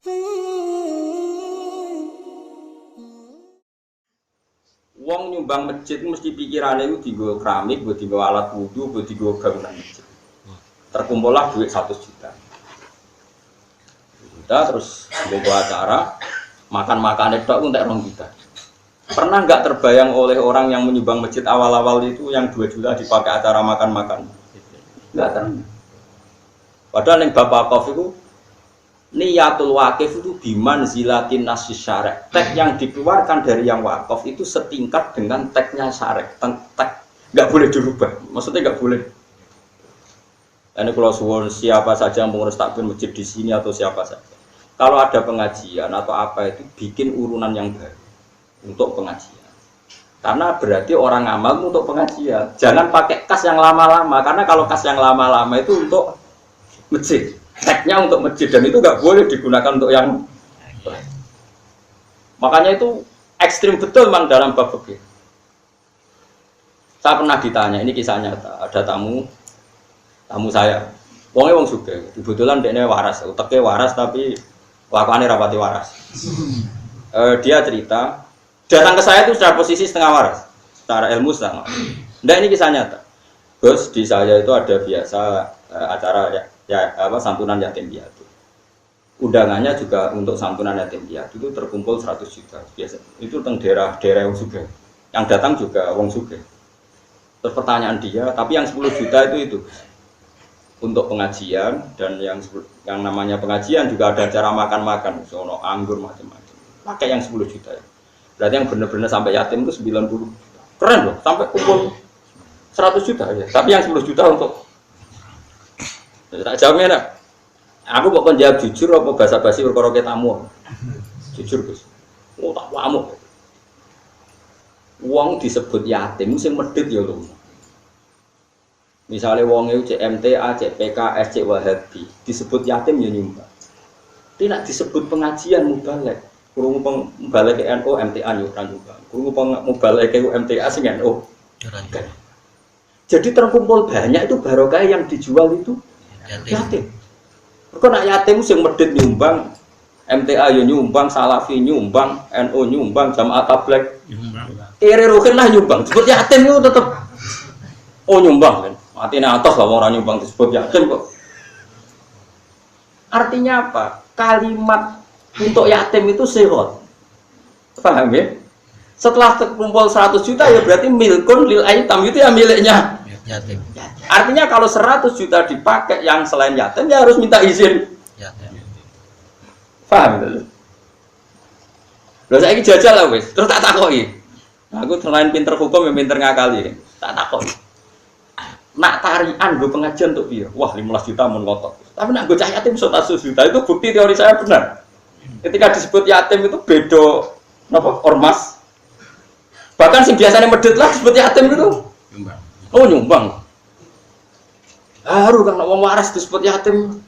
Wong nyumbang masjid mesti pikirannya itu digo keramik, digo alat wudhu, digo bangunan masjid. Terkumpullah duit 100 juta. Terus buat acara makan-makan itu untuk 2 juta. Pernah nggak terbayang oleh orang yang menyumbang masjid awal-awal itu yang 2 juta dipakai acara makan-makan? Nggak pernah. Padahal yang Bapak Kof itu niyatul wakif itu bimanzilatin nasis syarek. Teks yang dikeluarkan dari yang wakaf itu setingkat dengan teksnya syarek. Teks nggak boleh dirubah. Maksudnya nggak boleh. Ini kalau suwon siapa saja yang mengurus takbir masjid di sini atau siapa saja. Kalau ada pengajian atau apa itu bikin urunan yang baru untuk pengajian. Karena berarti orang amal untuk pengajian. Jangan pakai kas yang lama-lama karena kalau kas yang lama-lama itu untuk masjid. Teksnya untuk masjid dan itu nggak boleh digunakan untuk yang lain. Makanya itu ekstrim betul memang dalam bab fikih. Saya pernah ditanya, ini kisah nyata, ada tamu saya, wong sugih, kebetulan dia waras, uteknya waras tapi lakukannya rapati waras. Dia cerita, datang ke saya itu secara posisi setengah waras, secara ilmu setengah. Nah ini kisah nyata. Terus di saya itu ada biasa acara santunan yatim piatu. Undangannya juga untuk santunan yatim piatu itu terkumpul 100 juta biasa. Itu teng daerah wong sugih. Yang datang juga wong sugih. Terus pertanyaan dia, tapi yang 10 juta itu untuk pengajian dan yang namanya pengajian juga ada acara makan-makan, sono anggur macam-macam. Pakai yang 10 juta. Berarti yang benar-benar sampai yatim itu 90 juta. Keren loh, sampai kumpul 100 juta ya. Tapi yang 10 juta untuk tak jawabnya nak. Aku kok kon jawab jujur apa basa-basi perkara tamu. Jujur Gus. Oh tak pamuk. Wong disebut yatim sing medhit ya lho. Misalnya wong itu CMTA, CPKS, Cek Wahabi disebut yatim ya nyumbang. Tidak disebut pengajian mubalek. Kurung mubalek ke NU MTA nyumbang. Kurung mubalek ke MTA sing NU. Jadi terkumpul banyak itu barokah yang dijual itu yatim. Kok nak yatim sing medhit nyumbang, MTA yo nyumbang, Salafi nyumbang, NU nyumbang, Jamaah Tabligh nyumbang. Kere rukin lah nyumbang. Disebut yatim itu tetep nyumbang kan. Matine atos lah orang nyumbang disebut yatim kok. Artinya apa? Kalimat untuk yatim itu sehat. Paham ya? Setelah terkumpul 100 juta ya berarti milkun lil aitam itu ya miliknya yatim. Artinya kalau 100 juta dipakai yang selain yatim ya harus minta izin yatim. Paham itu? Loh saiki jajal lah wis, terus tak takoki. Aku selain pinter hukum ya pinter ngakali. Tak takoki. Nak tarian gue pengajian untuk dia, wah 15 juta mun ngotot. Tapi nak gue cah yatim 100 juta itu bukti teori saya benar. Ketika disebut yatim itu bedo apa ormas. Bahkan sing biasanya medhit lah disebut yatim itu. Nyumbang. Oh nyumbang. Haru kan wong waras disebut yatim.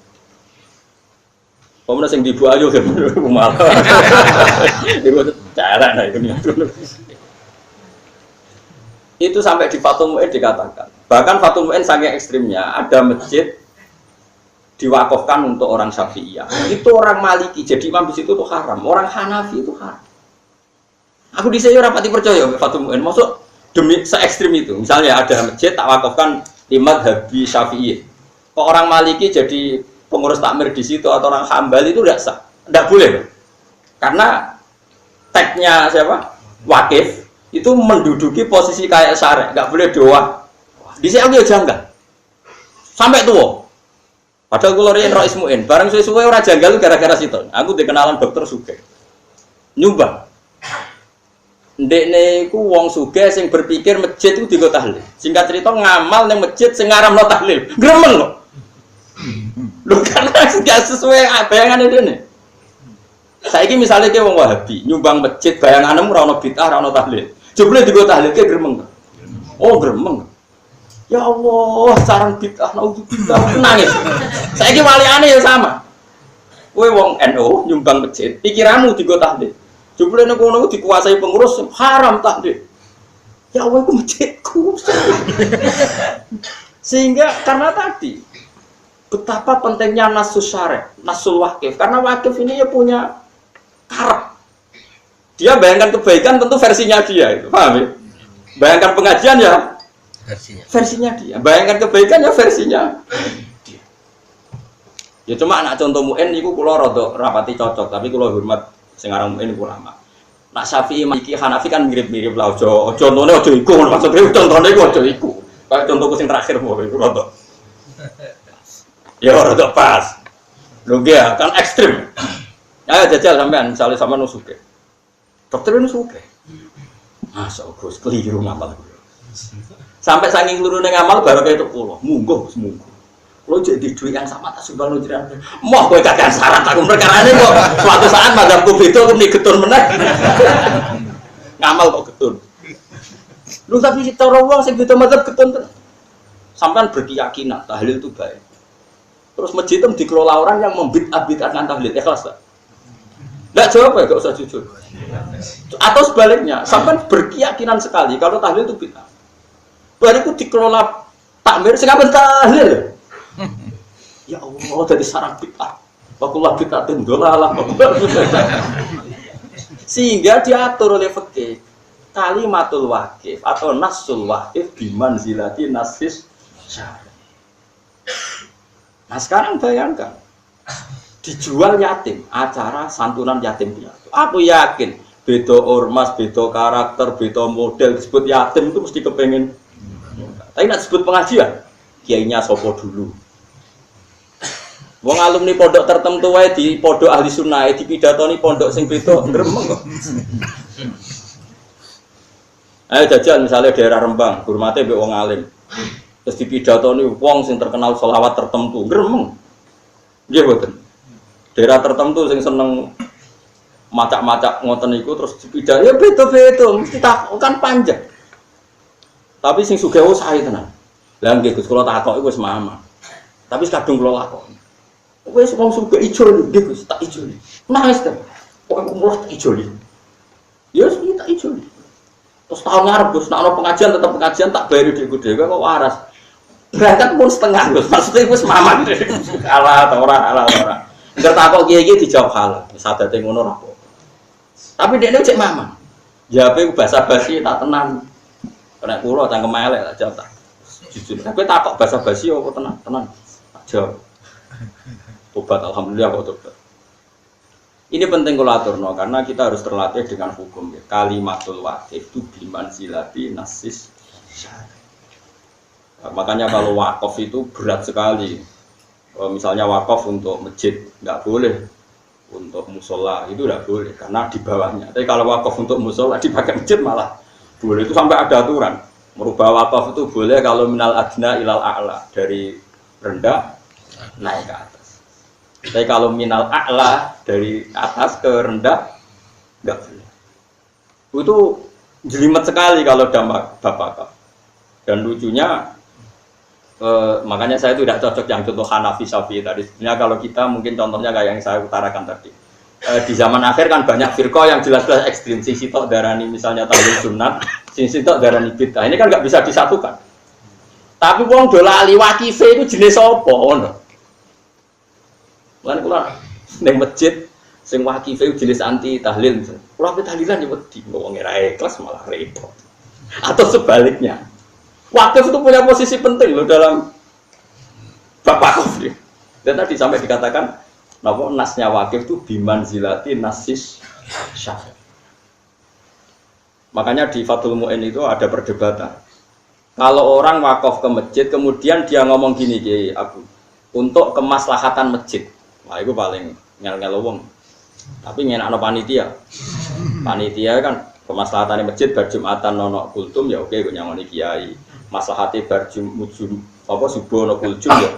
Pemenang sing dibu ayo kan malah. Itu cara nah itu. Itu sampai di Fathul Mu'in dikatakan. Bahkan Fathul Mu'in saking ekstrimnya ada masjid diwakafkan untuk orang Syafi'iyah. Itu orang Maliki, jadi imam di situ itu haram. Orang Hanafi itu haram. Aku di sini rapati percaya Fathul Mu'in. Maksud demi se-ekstrim itu. Misalnya ada masjid tak wakafkan imam Habi Syafi'i. Kok orang Maliki jadi pengurus takmir di situ atau orang Hambali itu tidak sah, tidak boleh. Karena teksnya siapa? Wakif. Itu menduduki posisi kayak syarek, nggak boleh doa. Di sini aku ya janggal, sampai tua. Padahal kalau riyen Rois Muin, bareng suwe-suwe orang janggal gara-gara situ. Aku dikenalan dokter Sugih, nyumbang. Ndekne iku wong sugih sing berpikir masjid itu digo tahlil. Singkat cerita ngamal nang masjid sing ngaramno tahlil. Gremeng lho. Lho karena gak sesuai bayangane dene. Saiki misalnya ke wong Wahabi nyumbang masjid bayanganmu ora ono bid'ah ora ono tahlil. Jebule digo tahlil ke gremeng. Oh gremeng. Ya Allah, sarang bid'ah naudzubillah nangis. Saiki waliane ya sama. Kowe wong NU nyumbang masjid, pikiranmu digo tahlil. Jebule nek ngono dikuasai pengurus haram tahlil. Ya Allah iku masjidku. Sehingga karena tadi betapa pentingnya nasus syarek, nasul wakif. Karena wakif ini ya punya karak. Dia bayangkan kebaikan tentu versinya dia, itu paham ya? Bayangkan pengajian ya versinya dia. Bayangkan kebaikan ya versinya dia. Ya cuma anak contoh mu'in itu kula rada rapati cocok, tapi kula hormat sing aran mu'in ulama. Nak Syafi'i iki Hanafi kan mirip-mirip lah, aja contone aja iku, maksudnya contone iku aja iku. Kayak contohku sing terakhir mau iku rada. Ya rada pas. Lho ya kan ekstrim. Ayo jajal sampean, misalnya sampean nusuke. Dokter nusuke. Masa Gus keliru ngamal. Sampai saking kelurune ngamal baru kayak itu kula. Munggo semunggo. Lo jadi duit yang sama tak sumbang lo jiran. Moh kowe kakek syarat aku perkarane kok suatu saat mazhabku beda aku nih getun meneh. Ngamal kok getun. Lu tapi cara wong sing beda mazhab getun tenan. Sampean berkeyakinan tahlil itu baik. Terus masjid itu dikelola orang yang membid'ah-bid'ahkan tahlil, ikhlas tak? Enggak jawab ya, enggak usah jujur. Atau sebaliknya, sampean berkeyakinan sekali kalau tahlil itu bid'ah. Bariku dikelola takmir sing apen tahlil. Ya Allah, dari sarang bid'ah. Wakullah bid'atin dolalah. Sehingga diatur oleh fikih kalimatul wakif atau nasul wakif bimanzilati nasis syar'i. Nah sekarang bayangkan dijual yatim, acara santunan yatim piatu. Aku yakin beda ormas, beda karakter, beda model disebut yatim itu mesti kepengen. Tapi nak disebut pengajian, kiainya sopo dulu. Wong alumni pondok tertentu wae di pondok ahli sunnah di pidatoni pondok sing beda gremeng kok. Ayo jajal misalnya daerah Rembang, hormate mbek wong alim. Terus dipidatoni wong sing terkenal selawat tertentu, gremeng. Nggih mboten. Daerah tertentu sing seneng macak-macak ngoten niku terus dipidat ya beda-beda, mesti kan panjang. Tapi sing sugih sae tenan. Lah nggih Gus kula takok iku wis mama. Tapi kadung kula lakoni. Wis wong sugih ijo nggih Gus, tak ijo. Nangis ta. Kok mulah tak ijo. Ya wis tak ijo. Terus tahun ngarep Gus, nek ana pengajian tetep pengajian tak bayar dhuwitku dhewe kok waras. Berangkat pun setengah Gus. Maksudnya wis mamang. Ala ta ora, ala ora. Engger takok kiye-kiye dijawab halal. Sadate ngono ora apa. Tapi dekne cek mamang. Jawabe bahasa basi tak tenan. Nek kula cangkem elek tak jawab tak. Jujur. Tapi takok bahasa basi apa tenan? Tenan. Tak jawab. Tobat alhamdulillah kok tobat. Ini penting kula aturno karena kita harus terlatih dengan hukum ya. Kalimatul wakif itu bimanzilati nasis syar'i. Makanya kalau wakaf itu berat sekali. Misalnya wakaf untuk masjid nggak boleh, untuk musola itu nggak boleh karena di bawahnya. Tapi kalau wakaf untuk musola dipakai masjid malah boleh. Itu sampai ada aturan. Merubah wakaf itu boleh kalau minal adna ilal a'la, dari rendah naik ke atas. Tapi kalau minal a'la dari atas ke rendah nggak boleh. Itu jelimet sekali kalau dampak wakaf. Dan lucunya makanya saya itu tidak cocok yang contoh Hanafi Syafi'i tadi. Sebenarnya kalau kita mungkin contohnya kayak yang saya utarakan tadi. Di zaman akhir kan banyak firqah yang jelas-jelas ekstrim. Sing sitok darani misalnya tahlil sunat, sing sitok darani bid'ah. Ini kan nggak bisa disatukan. Tapi wong do lali wakife itu jenis apa ngono. Lan kula ning masjid sing wakife jenis anti tahlil. Kula tahlilan ya wedi wong ora ikhlas malah repot. Atau sebaliknya. Wakif itu punya posisi penting loh dalam bab wakaf. Dan tadi sampai dikatakan napa nasnya wakif itu bimanzilati nasis syar'i. Makanya di Fathul Mu'in itu ada perdebatan. Kalau orang wakaf ke masjid kemudian dia ngomong gini Kiai Abu, untuk kemaslahatan masjid. Wah itu paling ngel-ngel wong. Tapi ngenakno panitia. Panitia kan kemaslahatan masjid bar Jumatan nono kultum ya oke gue nyangoni kiai. Maslahate bar Jumujum apa subuh nono kultum ya.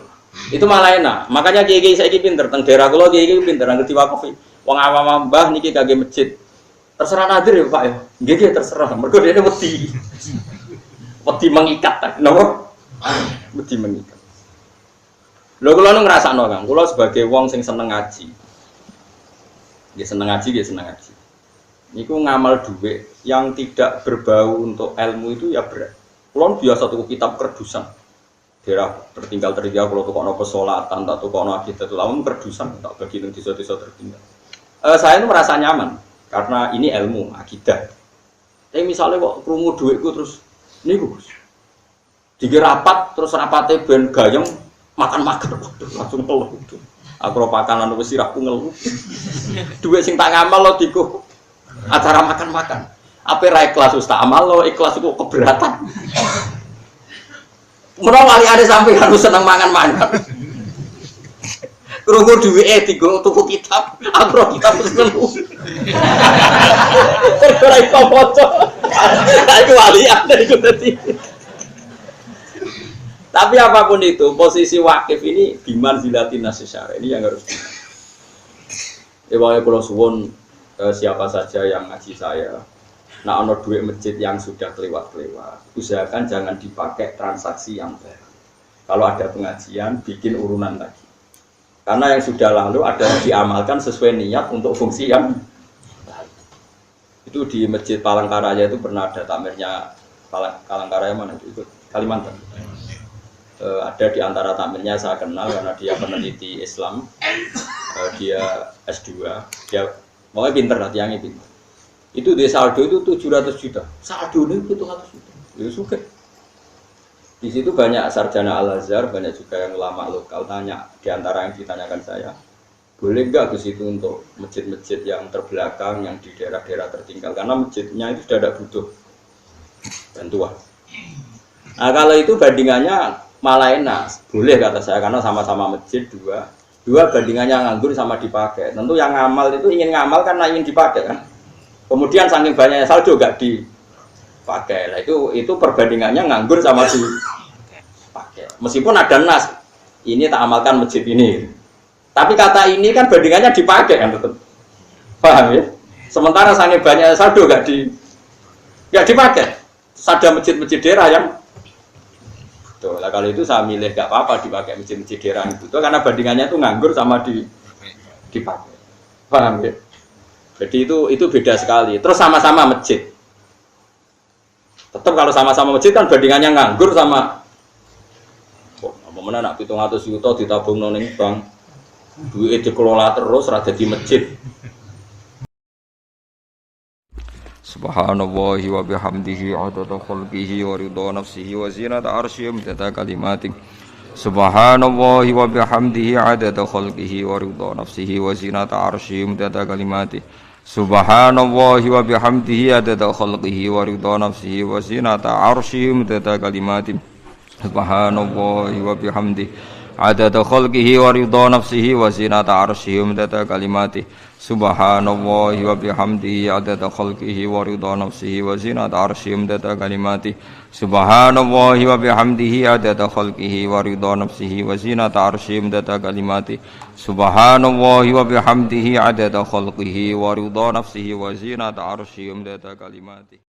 Itu malah enak. Makanya kiai-kiai saiki pinter teng daerah kula kiai-kiai pinter ngerti wakaf. Wong awam mbah niki kagge masjid. Terserah nadir ya Pak ya. Nggih terserah. Mergo dene wedi. Wedi mengikat napa? Wedi mengikat. Lho kula nu ngrasakno Kang, kula sebagai wong sing seneng ngaji. Nggih seneng ngaji, nggih seneng ngaji. Niku ngamal dhuwit yang tidak berbau untuk ilmu itu ya berat. Kula biasa tuku kitab kerdusan. daerah tertinggal kalau tuh kono pesolatan atau kono akidah itu lamun kerdusan tak bagi nang desa-desa tertinggal. Saya itu merasa nyaman karena ini ilmu akidah. Tapi misalnya kok krungu dhuwitku terus niku Gus. Rapat terus rapate ben gayeng makan-makan langsung ngeluh. Aku ro pakanan wis sirahku ngeluh. Dhuwit sing tak ngamal lo diku acara makan-makan. Apa ra ikhlas ustaz amal lo ikhlas iku keberatan. Menawa wali ada sampai harus seneng mangan-mangan. Krungu dhuwike digo tuku kitab, aku ro kitab terus ngeluh. Ora iso maca. Aku walian iku dadi. Tapi apapun itu, posisi wakif ini biman zilatin nasyara ini yang harus. Ewa kalau suwon siapa saja yang ngaji saya, nah ono duit masjid yang sudah kelewat-kelewat, usahakan jangan dipakai transaksi yang baru. Kalau ada pengajian, bikin urunan lagi. Karena yang sudah lalu ada yang diamalkan sesuai niat untuk fungsi yang lain. Itu di Masjid Palangkaraya itu pernah ada takmirnya Palangkaraya mana itu Kalimantan. Ada di antara tamirnya saya kenal karena dia peneliti Islam, dia S2, dia pokoknya pinter lah, tiangnya pinter. Itu di saldo itu 700 juta, saldo ini 700 juta, itu suka. Di situ banyak sarjana Al-Azhar, banyak juga yang ulama lokal tanya, di antara yang ditanyakan saya, boleh nggak ke situ untuk masjid-masjid yang terbelakang, yang di daerah-daerah tertinggal, karena masjidnya itu sudah tidak butuh bantuan. Nah kalau itu bandingannya malah enak, boleh kata saya karena sama-sama masjid dua bandingannya nganggur sama dipakai. Tentu yang ngamal itu ingin ngamal karena ingin dipakai kan. Kemudian saking banyaknya saldo gak dipakai. Nah itu perbandingannya nganggur sama dipakai. Meskipun ada nas, ini tak amalkan masjid ini. Tapi kata ini kan bandingannya dipakai kan tetap. Paham ya? Sementara saking banyaknya saldo gak dipakai. Ada masjid-masjid daerah yang tuh, lah kalau itu saya milih gak apa-apa dipakai masjid-masjid daerah itu karena bandingannya itu nganggur sama dipakai. Paham ya? Jadi itu beda sekali. Terus sama-sama masjid. Tetap kalau sama-sama masjid kan bandingannya nganggur sama apa mana nak 700 juta ditabung nang bank. Duit dikelola terus ra dadi masjid. Subhanallahi wa bihamdihi adada khalqihi wa ridha nafsihi wa zinata arsyihi midada kalimatihi. Subhanallahi wa bihamdihi adada khalqihi wa ridha nafsihi wa zinata arsyihi midada kalimatihi. Subhanallahi wa bihamdihi adada khalqihi wa ridha nafsihi wa zinata arsyihi midada kalimatihi. Subhanallahi wa bihamdihi adada khalqihi wa ridha nafsihi wa zinata arsyihi midada kalimatihi. Subhanallahi wa bihamdihi adada khalqihi wa ridha nafsihi wa zinata arsyihi midada kalimatihi. Subhanallahi wa bihamdihi adada khalqihi wa ridha nafsihi wa zinata arsyihi midada kalimatihi. Subhanallahi wa bihamdihi adada khalqihi wa ridha nafsihi wa zinata arsyihi midada kalimatihi.